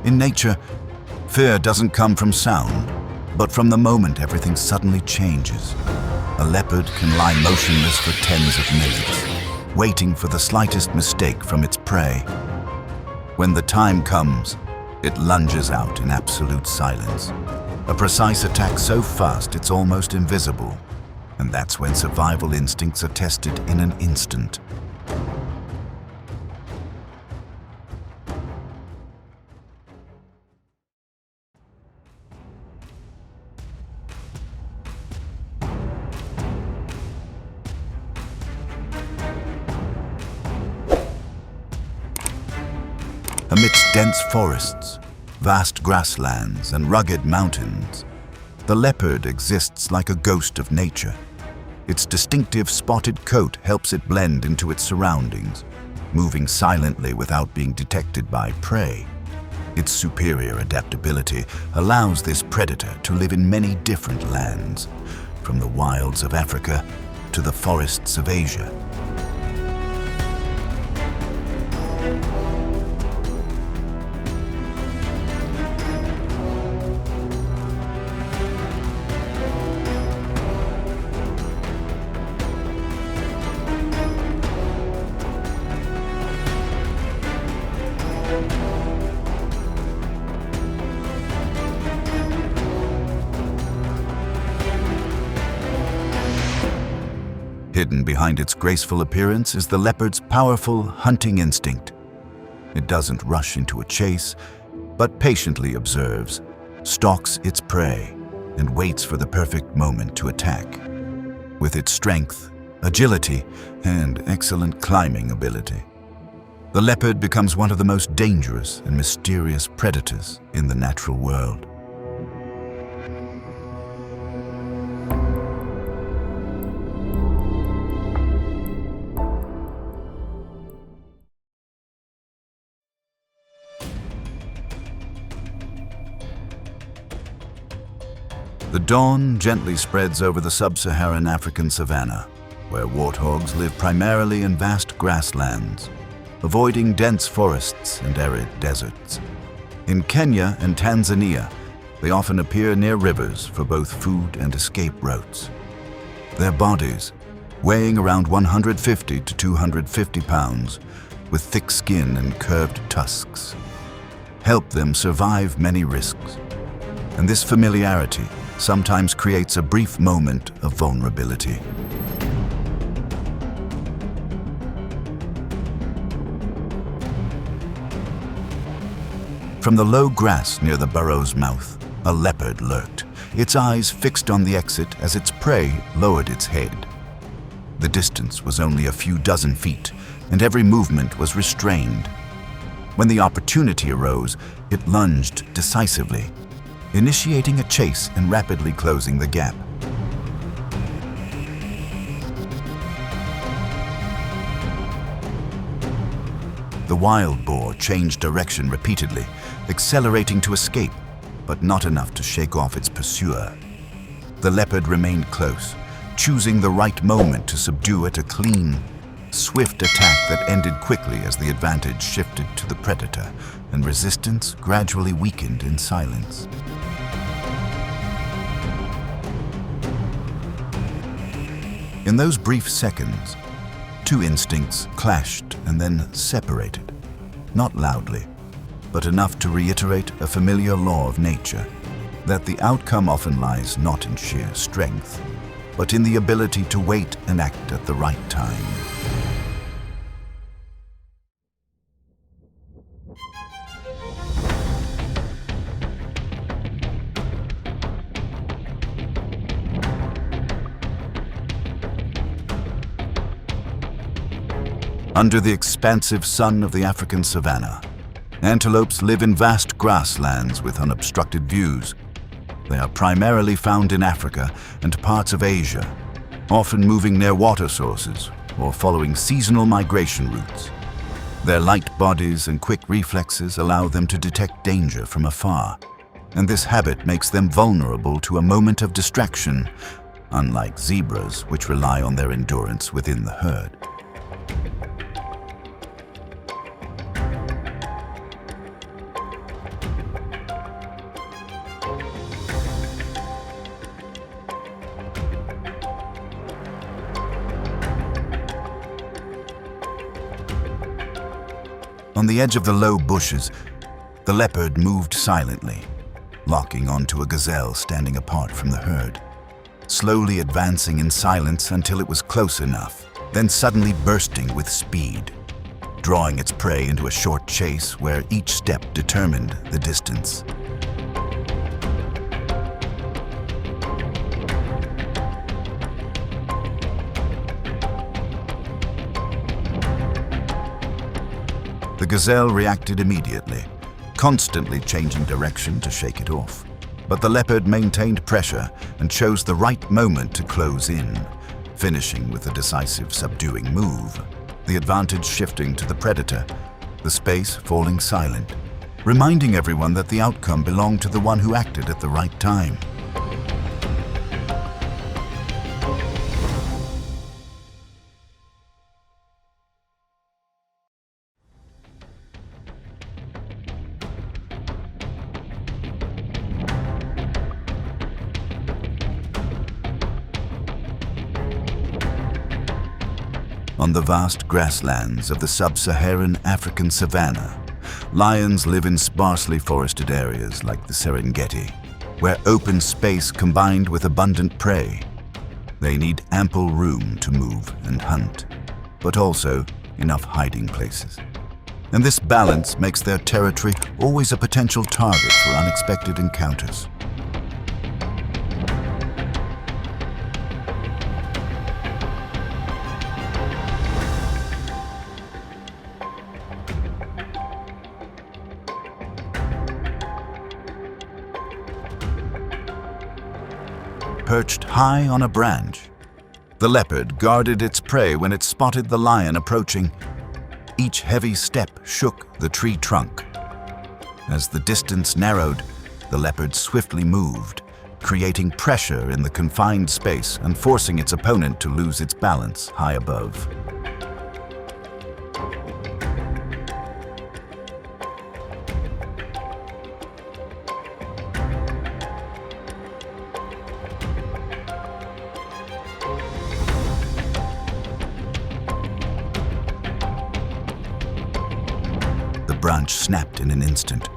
In nature, fear doesn't come from sound, but from the moment everything suddenly changes. A leopard can lie motionless for tens of minutes, waiting for the slightest mistake from its prey. When the time comes, it lunges out in absolute silence. A precise attack so fast it's almost invisible. And that's when survival instincts are tested in an instant. Amidst dense forests, vast grasslands, and rugged mountains, the leopard exists like a ghost of nature. Its distinctive spotted coat helps it blend into its surroundings, moving silently without being detected by prey. Its superior adaptability allows this predator to live in many different lands, from the wilds of Africa to the forests of Asia. Hidden behind its graceful appearance is the leopard's powerful hunting instinct. It doesn't rush into a chase, but patiently observes, stalks its prey, and waits for the perfect moment to attack. With its strength, agility, and excellent climbing ability, the leopard becomes one of the most dangerous and mysterious predators in the natural world. The dawn gently spreads over the sub-Saharan African savanna, where warthogs live primarily in vast grasslands, avoiding dense forests and arid deserts. In Kenya and Tanzania, they often appear near rivers for both food and escape routes. Their bodies, weighing around 150 to 250 pounds, with thick skin and curved tusks, help them survive many risks. And this familiarity sometimes creates a brief moment of vulnerability. From the low grass near the burrow's mouth, a leopard lurked, its eyes fixed on the exit as its prey lowered its head. The distance was only a few dozen feet, and every movement was restrained. When the opportunity arose, it lunged decisively, initiating a chase and rapidly closing the gap. The wild boar changed direction repeatedly, accelerating to escape, but not enough to shake off its pursuer. The leopard remained close, choosing the right moment to subdue it, a clean, swift attack that ended quickly as the advantage shifted to the predator and resistance gradually weakened in silence. In those brief seconds, two instincts clashed and then separated, not loudly, but enough to reiterate a familiar law of nature, that the outcome often lies not in sheer strength, but in the ability to wait and act at the right time. Under the expansive sun of the African savanna, antelopes live in vast grasslands with unobstructed views. They are primarily found in Africa and parts of Asia, often moving near water sources or following seasonal migration routes. Their light bodies and quick reflexes allow them to detect danger from afar, and this habit makes them vulnerable to a moment of distraction, unlike zebras, which rely on their endurance within the herd. On the edge of the low bushes, the leopard moved silently, locking onto a gazelle standing apart from the herd, slowly advancing in silence until it was close enough, then suddenly bursting with speed, drawing its prey into a short chase where each step determined the distance. The gazelle reacted immediately, constantly changing direction to shake it off. But the leopard maintained pressure and chose the right moment to close in, finishing with a decisive subduing move, the advantage shifting to the predator, the space falling silent, reminding everyone that the outcome belonged to the one who acted at the right time. On the vast grasslands of the sub-Saharan African savanna, lions live in sparsely forested areas like the Serengeti, where open space combined with abundant prey. They need ample room to move and hunt, but also enough hiding places. And this balance makes their territory always a potential target for unexpected encounters. Perched high on a branch, the leopard guarded its prey when it spotted the lion approaching. Each heavy step shook the tree trunk. As the distance narrowed, the leopard swiftly moved, creating pressure in the confined space and forcing its opponent to lose its balance high above. The branch snapped in an instant,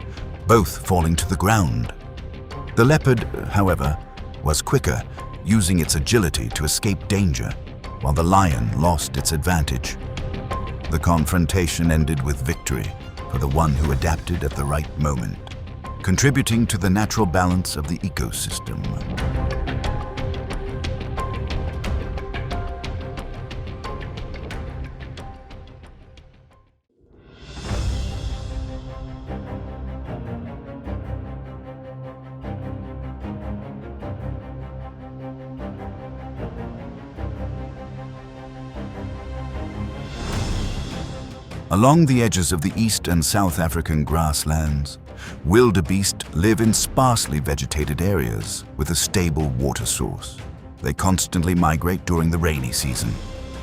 both falling to the ground. The leopard, however, was quicker, using its agility to escape danger, while the lion lost its advantage. The confrontation ended with victory for the one who adapted at the right moment, contributing to the natural balance of the ecosystem. Along the edges of the East and South African grasslands, wildebeest live in sparsely vegetated areas with a stable water source. They constantly migrate during the rainy season,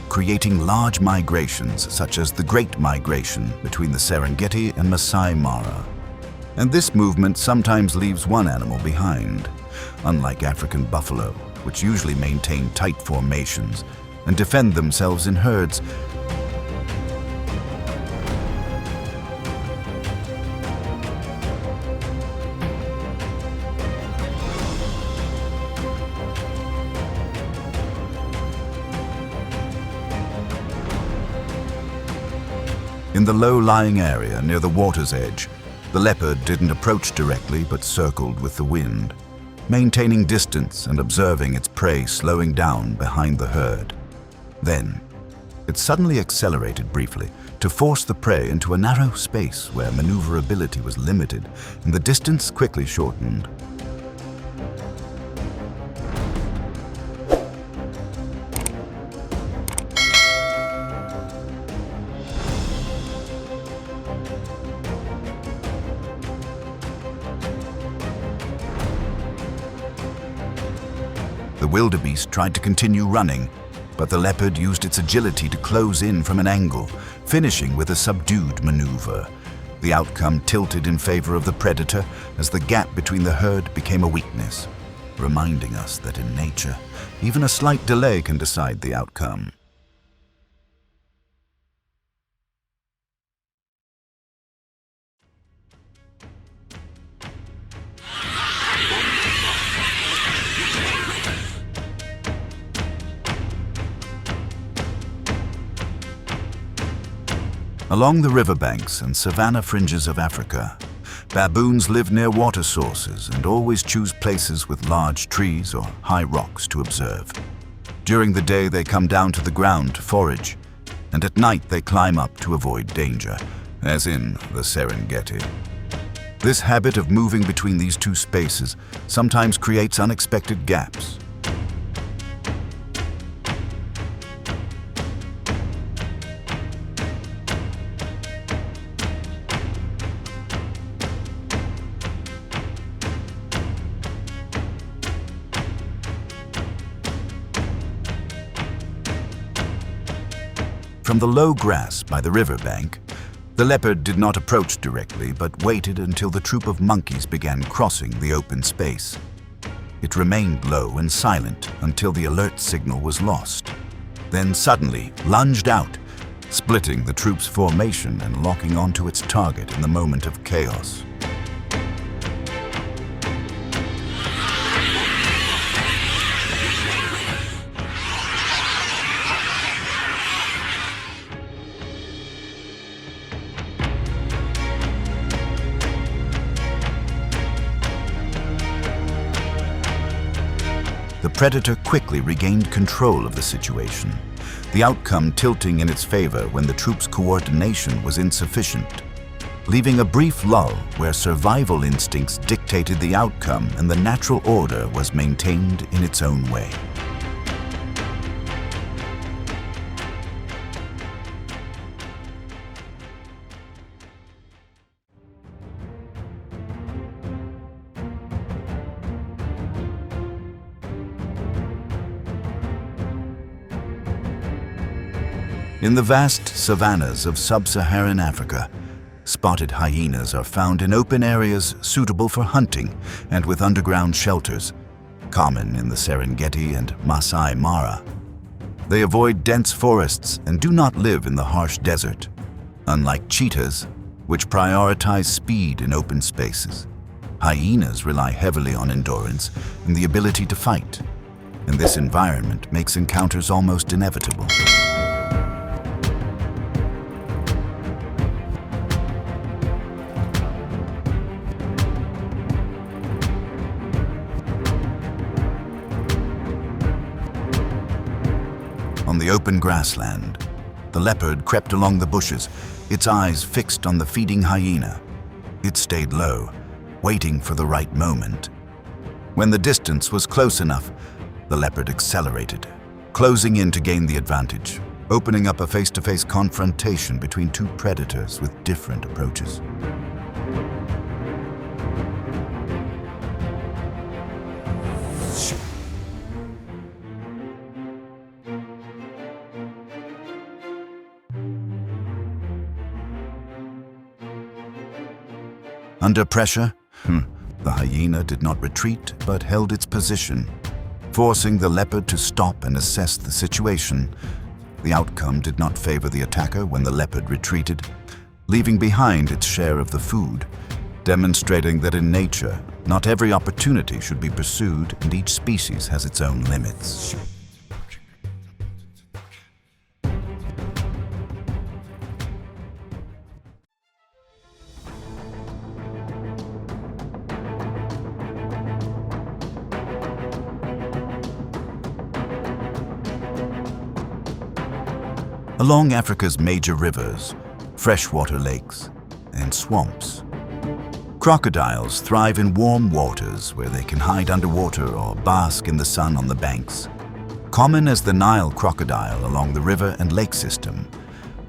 creating large migrations such as the Great Migration between the Serengeti and Masai Mara. And this movement sometimes leaves one animal behind, unlike African buffalo, which usually maintain tight formations and defend themselves in herds. In the low-lying area near the water's edge, the leopard didn't approach directly but circled with the wind, maintaining distance and observing its prey slowing down behind the herd. Then, it suddenly accelerated briefly to force the prey into a narrow space where maneuverability was limited and the distance quickly shortened. The wildebeest tried to continue running, but the leopard used its agility to close in from an angle, finishing with a subdued maneuver. The outcome tilted in favor of the predator as the gap between the herd became a weakness, reminding us that in nature, even a slight delay can decide the outcome. Along the riverbanks and savanna fringes of Africa, baboons live near water sources and always choose places with large trees or high rocks to observe. During the day, they come down to the ground to forage, and at night they climb up to avoid danger, as in the Serengeti. This habit of moving between these two spaces sometimes creates unexpected gaps. From the low grass by the riverbank, the leopard did not approach directly, but waited until the troop of monkeys began crossing the open space. It remained low and silent until the alert signal was lost, then suddenly lunged out, splitting the troop's formation and locking onto its target in the moment of chaos. The predator quickly regained control of the situation, the outcome tilting in its favor when the troop's coordination was insufficient, leaving a brief lull where survival instincts dictated the outcome and the natural order was maintained in its own way. In the vast savannas of sub-Saharan Africa, spotted hyenas are found in open areas suitable for hunting and with underground shelters, common in the Serengeti and Masai Mara. They avoid dense forests and do not live in the harsh desert, unlike cheetahs, which prioritize speed in open spaces. Hyenas rely heavily on endurance and the ability to fight, and this environment makes encounters almost inevitable. On the open grassland, the leopard crept along the bushes, its eyes fixed on the feeding hyena. It stayed low, waiting for the right moment. When the distance was close enough, the leopard accelerated, closing in to gain the advantage, opening up a face-to-face confrontation between two predators with different approaches. Under pressure, the hyena did not retreat but held its position, forcing the leopard to stop and assess the situation. The outcome did not favor the attacker when the leopard retreated, leaving behind its share of the food, demonstrating that in nature, not every opportunity should be pursued and each species has its own limits. Along Africa's major rivers, freshwater lakes, and swamps, crocodiles thrive in warm waters where they can hide underwater or bask in the sun on the banks. Common as the Nile crocodile along the river and lake system,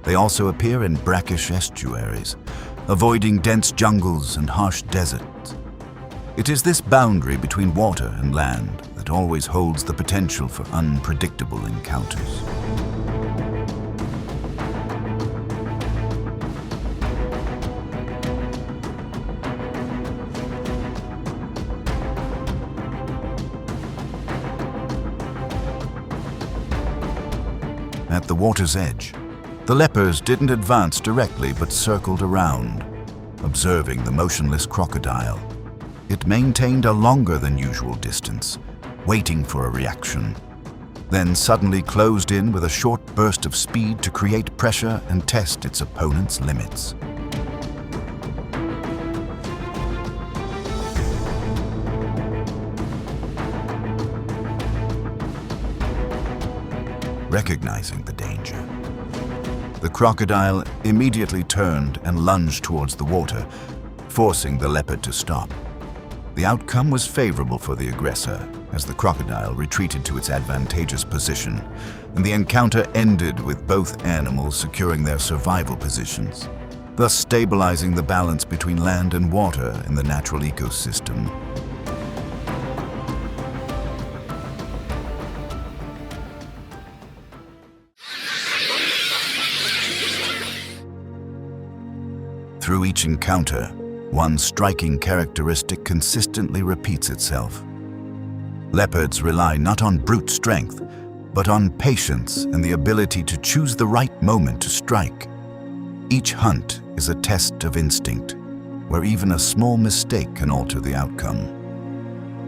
they also appear in brackish estuaries, avoiding dense jungles and harsh deserts. It is this boundary between water and land that always holds the potential for unpredictable encounters. At the water's edge, the leopards didn't advance directly but circled around, observing the motionless crocodile. It maintained a longer than usual distance, waiting for a reaction. then suddenly closed in with a short burst of speed to create pressure and test its opponent's limits. Recognizing the danger, the crocodile immediately turned and lunged towards the water, forcing the leopard to stop. The outcome was favorable for the aggressor, as the crocodile retreated to its advantageous position, and the encounter ended with both animals securing their survival positions, thus stabilizing the balance between land and water in the natural ecosystem. Through each encounter, one striking characteristic consistently repeats itself. Leopards rely not on brute strength, but on patience and the ability to choose the right moment to strike. Each hunt is a test of instinct, where even a small mistake can alter the outcome.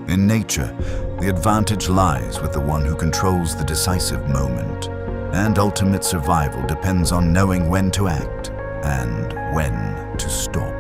In nature, the advantage lies with the one who controls the decisive moment, and ultimate survival depends on knowing when to act and when to stop.